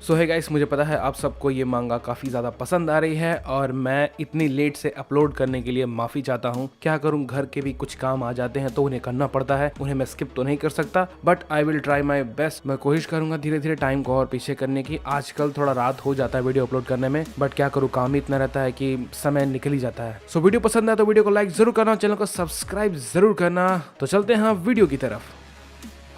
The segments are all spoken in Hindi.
सो है गाइस, मुझे पता है आप सबको ये मांगा काफ़ी ज़्यादा पसंद आ रही है और मैं इतनी लेट से अपलोड करने के लिए माफ़ी चाहता हूँ। क्या करूँ, घर के भी कुछ काम आ जाते हैं तो उन्हें करना पड़ता है, उन्हें मैं स्किप तो नहीं कर सकता, but I will try my best. मैं कोशिश करूंगा धीरे धीरे टाइम को और पीछे करने की। आजकल थोड़ा रात हो जाता है वीडियो अपलोड करने में, बट क्या करूँ, काम ही इतना रहता है कि समय निकल ही जाता है। सो वीडियो पसंद आए तो वीडियो को लाइक जरूर करना, चैनल को सब्सक्राइब जरूर करना। तो चलते हैं वीडियो की तरफ।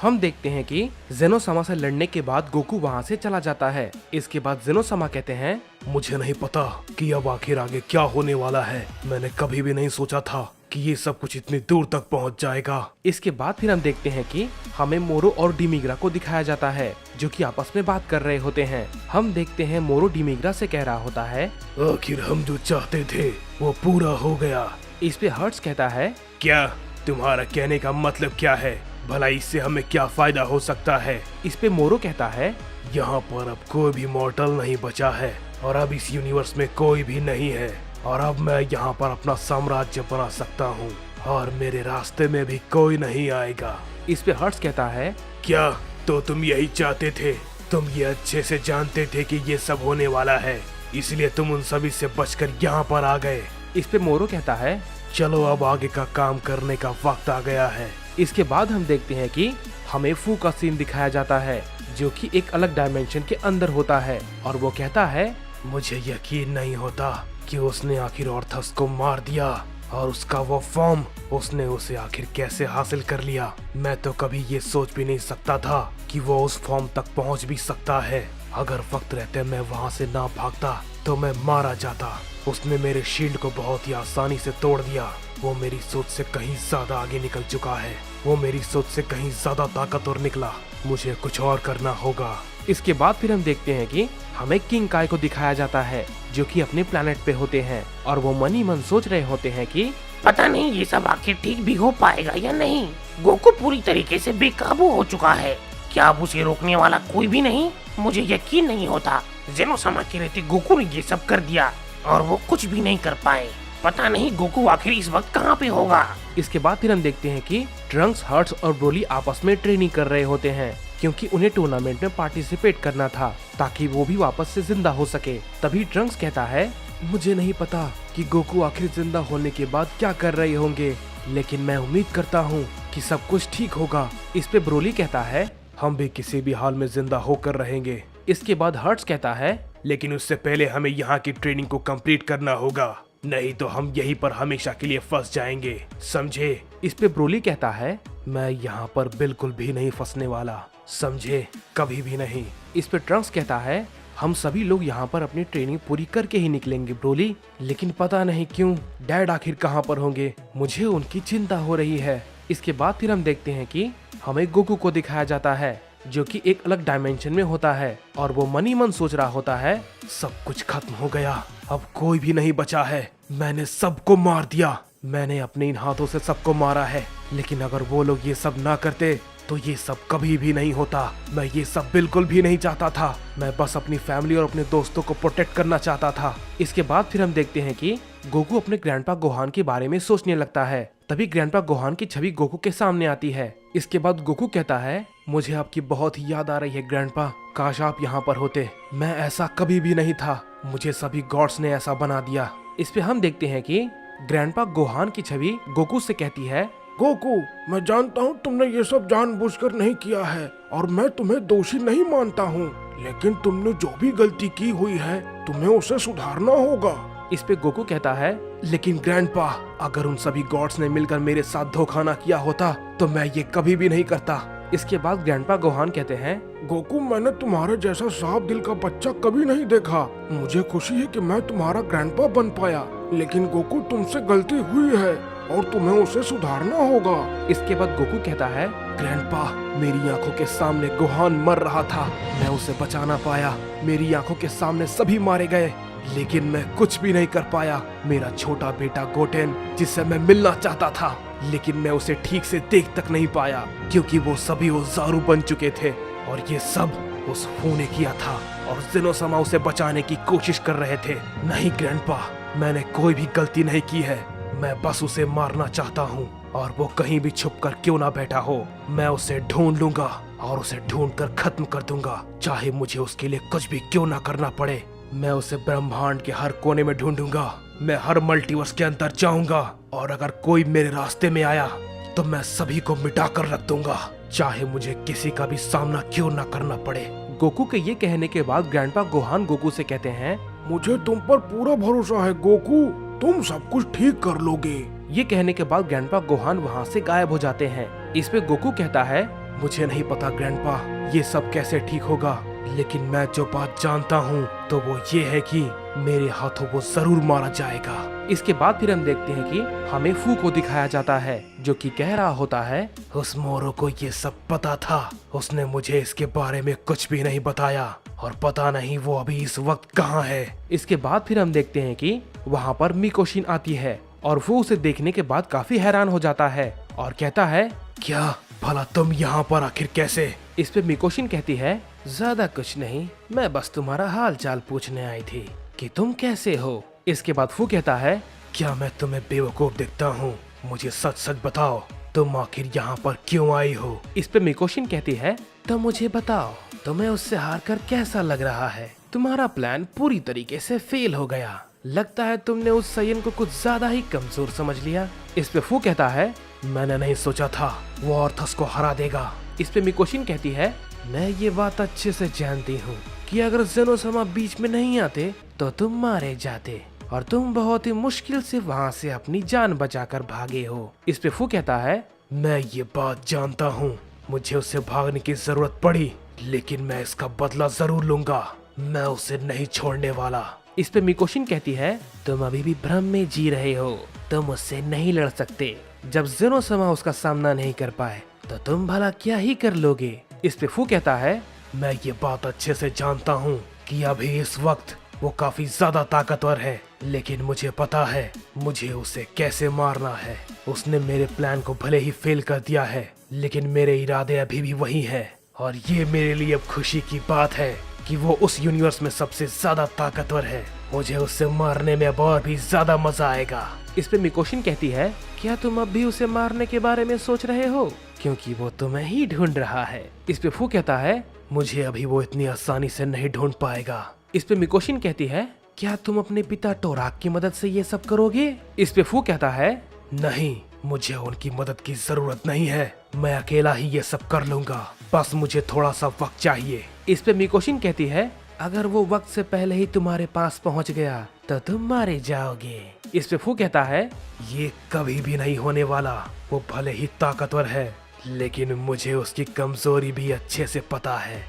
हम देखते हैं कि जेनोसामा से लड़ने के बाद गोकू वहां से चला जाता है। इसके बाद जेनोसामा कहते हैं, मुझे नहीं पता कि अब आखिर आगे क्या होने वाला है। मैंने कभी भी नहीं सोचा था कि ये सब कुछ इतनी दूर तक पहुंच जाएगा। इसके बाद फिर हम देखते हैं कि हमें मोरो और डिमिग्रा को दिखाया जाता है जो कि आपस में बात कर रहे होते हैं। हम देखते हैं मोरो डिमिग्रा से कह रहा होता है, आखिर हम जो चाहते थे वो पूरा हो गया। इस पे हर्ट्स कहता है, क्या तुम्हारा कहने का मतलब क्या है? भला इससे हमें क्या फायदा हो सकता है? इस पे मोरो कहता है, यहाँ पर अब कोई भी मॉर्टल नहीं बचा है और अब इस यूनिवर्स में कोई भी नहीं है और अब मैं यहाँ पर अपना साम्राज्य बना सकता हूँ और मेरे रास्ते में भी कोई नहीं आएगा। इस पे हर्ट्स कहता है, क्या तो तुम यही चाहते थे? तुम ये अच्छे से जानते थे कि ये सब होने वाला है, इसलिए तुम उन सभी से बचकर यहाँ पर आ गए। इस पे मोरो कहता है, चलो अब आगे का काम करने का वक्त आ गया है। इसके बाद हम देखते हैं कि हमें फू का सीन दिखाया जाता है जो कि एक अलग डायमेंशन के अंदर होता है और वो कहता है, मुझे यकीन नहीं होता कि उसने आखिर ऑर्थस को मार दिया और उसका वो फॉर्म उसने उसे आखिर कैसे हासिल कर लिया। मैं तो कभी ये सोच भी नहीं सकता था कि वो उस फॉर्म तक पहुंच भी सकता है। अगर वक्त रहते मैं वहां से ना भागता तो मैं मारा जाता। उसने मेरे शील्ड को बहुत ही आसानी से तोड़ दिया। वो मेरी सोच से कहीं ज्यादा आगे निकल चुका है। वो मेरी सोच से कहीं ज्यादा ताकतवर निकला। मुझे कुछ और करना होगा। इसके बाद फिर हम देखते हैं कि हमें किंग काय को दिखाया जाता है जो कि अपने प्लेनेट पे होते हैं और वो मन ही मन सोच रहे होते हैं कि पता नहीं ये सब आखिर ठीक भी हो पाएगा या नहीं। गोकू पूरी तरीके से बेकाबू हो चुका है। क्या अब उसे रोकने वाला कोई भी नहीं? मुझे यकीन नहीं होता। जेनोसामा के रहते गोकू ने ये सब कर दिया और वो कुछ भी नहीं कर पाए। पता नहीं गोकू आखिर इस वक्त कहाँ पे होगा। इसके बाद फिर हम देखते हैं कि ट्रंक्स, हर्ट्स और ब्रोली आपस में ट्रेनिंग कर रहे होते हैं क्योंकि उन्हें टूर्नामेंट में पार्टिसिपेट करना था ताकि वो भी वापस से जिंदा हो सके। तभी ट्रंक्स कहता है, मुझे नहीं पता कि गोकू आखिर जिंदा होने के बाद क्या कर रहे होंगे, लेकिन मैं उम्मीद करता हूँ कि सब कुछ ठीक होगा। इस पे ब्रोली कहता है, हम भी किसी भी हाल में जिंदा होकर रहेंगे। इसके बाद हर्ट्स कहता है, लेकिन उससे पहले हमें यहाँ की ट्रेनिंग को कंप्लीट करना होगा, नहीं तो हम यहीं पर हमेशा के लिए फंस जाएंगे, समझे? इस पे ब्रोली कहता है, मैं यहाँ पर बिल्कुल भी नहीं फंसने वाला, समझे? कभी भी नहीं। इस पे ट्रंक्स कहता है, हम सभी लोग यहाँ पर अपनी ट्रेनिंग पूरी करके ही निकलेंगे ब्रोली, लेकिन पता नहीं क्यों डैड आखिर कहाँ पर होंगे, मुझे उनकी चिंता हो रही है। इसके बाद फिर हम देखते हैं कि हमें गोकू को दिखाया जाता है जो कि एक अलग डायमेंशन में होता है और वो मन ही मन सोच रहा होता है, सब कुछ खत्म हो गया, अब कोई भी नहीं बचा है। मैंने सबको मार दिया। मैंने अपने इन हाथों से सबको मारा है, लेकिन अगर वो लोग ये सब ना करते तो ये सब कभी भी नहीं होता। मैं ये सब बिल्कुल भी नहीं चाहता था। मैं बस अपनी फैमिली और अपने दोस्तों को प्रोटेक्ट करना चाहता था। इसके बाद फिर हम देखते हैं कि गोकू अपने ग्रैंडपा गोहान के बारे में सोचने लगता है। तभी ग्रैंडपा गोहान की छवि गोकू के सामने आती है। इसके बाद गोकू कहता है, मुझे आपकी बहुत ही याद आ रही है ग्रैंडपा, काश आप यहाँ पर होते। मैं ऐसा कभी भी नहीं था, मुझे सभी गॉड्स ने ऐसा बना दिया। इस पे हम देखते हैं कि ग्रैंडपा गोहान की छवि गोकू से कहती है, गोकू, मैं जानता हूँ तुमने ये सब जानबूझकर नहीं किया है और मैं तुम्हें दोषी नहीं मानता हूँ, लेकिन तुमने जो भी गलती की हुई है तुम्हें उसे सुधारना होगा। इस पे गोकू कहता है, लेकिन ग्रैंडपा, अगर उन सभी गॉड्स ने मिलकर मेरे साथ धोखा ना किया होता तो मैं ये कभी भी नहीं करता। इसके बाद ग्रैंडपा गोहान कहते हैं, गोकू, मैंने तुम्हारे जैसा साफ दिल का बच्चा कभी नहीं देखा। मुझे खुशी है कि मैं तुम्हारा ग्रैंडपा बन पाया, लेकिन गोकू तुमसे गलती हुई है और तुम्हें उसे सुधारना होगा। इसके बाद गोकू कहता है, ग्रैंडपा, मेरी आंखों के सामने गोहान मर रहा था, मैं उसे बचा ना पाया। मेरी आंखों के सामने सभी मारे गए, लेकिन मैं कुछ भी नहीं कर पाया। मेरा छोटा बेटा गोटेन, जिससे मैं मिलना चाहता था, लेकिन मैं उसे ठीक से देख तक नहीं पाया क्योंकि वो सभी ओज़ारू बन चुके थे और ये सब उस फू ने किया था और जेनोसामा उसे बचाने की कोशिश कर रहे थे। नहीं ग्रैंडपा, मैंने कोई भी गलती नहीं की है। मैं बस उसे मारना चाहता हूँ और वो कहीं भी छुपकर क्यों ना बैठा हो, मैं उसे ढूंढ लूंगा और उसे ढूंढ कर खत्म कर दूंगा, चाहे मुझे उसके लिए कुछ भी क्यों ना करना पड़े। मैं उसे ब्रह्मांड के हर कोने में ढूंढूंगा, मैं हर मल्टीवर्स के अंदर जाऊंगा और अगर कोई मेरे रास्ते में आया तो मैं सभी को मिटा कर रख दूंगा, चाहे मुझे किसी का भी सामना क्यों ना करना पड़े। गोकू के ये कहने के बाद ग्रैंडपा गोहान गोकू से कहते हैं, मुझे तुम पर पूरा भरोसा है गोकू, तुम सब कुछ ठीक कर लोगे। ये कहने के बाद ग्रैंडपा गोहान वहाँ से गायब हो जाते हैं। इस पे गोकू कहता है, मुझे नहीं पता ग्रैंडपा ये सब कैसे ठीक होगा, लेकिन मैं जो बात जानता हूँ तो वो ये है कि मेरे हाथों वो जरूर मारा जाएगा। इसके बाद फिर हम देखते हैं कि हमें फू को दिखाया जाता है जो कि कह रहा होता है, उस मोरो को ये सब पता था, उसने मुझे इसके बारे में कुछ भी नहीं बताया और पता नहीं वो अभी इस वक्त कहाँ है। इसके बाद फिर हम देखते हैं कि वहाँ पर मिकोशिन आती है और वो उसे देखने के बाद काफी हैरान हो जाता है और कहता है, क्या भला तुम यहाँ पर आखिर कैसे? इस पे मिकोशिन कहती है, ज्यादा कुछ नहीं, मैं बस तुम्हारा हाल चाल पूछने आई थी कि तुम कैसे हो। इसके बाद फू कहता है, क्या मैं तुम्हें बेवकूफ दिखता हूँ? मुझे सच सच बताओ, तुम आखिर यहाँ पर क्यों आई हो? इस पे मिकोशिन कहती है, तो मुझे बताओ तुम्हें उससे हार कर कैसा लग रहा है? तुम्हारा प्लान पूरी तरीके से फेल हो गया, लगता है तुमने उस सयन को कुछ ज्यादा ही कमजोर समझ लिया। इस पे फू कहता है, मैंने नहीं सोचा था वो ऑर्थस को हरा देगा। इस पे मिकोशिन कहती है, मैं ये बात अच्छे से जानती हूँ कि अगर ज़ेनोसमा बीच में नहीं आते तो तुम मारे जाते और तुम बहुत ही मुश्किल से वहाँ से अपनी जान बचाकर भागे हो। इस पे फू कहता है, मैं ये बात जानता हूँ, मुझे उससे भागने की जरूरत पड़ी लेकिन मैं इसका बदला जरूर लूंगा, मैं उसे नहीं छोड़ने वाला। इस पे मिकोशिन कहती है, तुम अभी भी भ्रम में जी रहे हो, तुम उससे नहीं लड़ सकते। जब ज़ेनोसमा उसका सामना नहीं कर पाए तो तुम भला क्या ही कर लोगे। इस पे फू कहता है, मैं ये बात अच्छे से जानता हूँ कि अभी इस वक्त वो काफी ज्यादा ताकतवर है, लेकिन मुझे पता है मुझे उसे कैसे मारना है। उसने मेरे प्लान को भले ही फेल कर दिया है लेकिन मेरे इरादे अभी भी वही हैं और ये मेरे लिए अब खुशी की बात है कि वो उस यूनिवर्स में सबसे ज्यादा ताकतवर है। मुझे उससे मारने में अब और भी ज्यादा मजा आएगा। इस पे मिकोशिन कहती है, क्या तुम अब भी उसे मारने के बारे में सोच रहे हो, क्योंकि वो तुम्हें ही ढूंढ रहा है। इस पे फू कहता है, मुझे अभी वो इतनी आसानी से नहीं ढूंढ पाएगा। इस पे मिकोशिन कहती है, क्या तुम अपने पिता टोराक की मदद से ये सब करोगे। इस पे फू कहता है, नहीं, मुझे उनकी मदद की जरूरत नहीं है, मैं अकेला ही ये सब कर लूंगा, बस मुझे थोड़ा सा वक्त चाहिए। इस पे मिकोशिन कहती है, अगर वो वक्त से पहले ही तुम्हारे पास पहुंच गया तो तुम मारे जाओगे। इस पे फू कहता है, ये कभी भी नहीं होने वाला, वो भले ही ताकतवर है लेकिन मुझे उसकी कमजोरी भी अच्छे से पता है।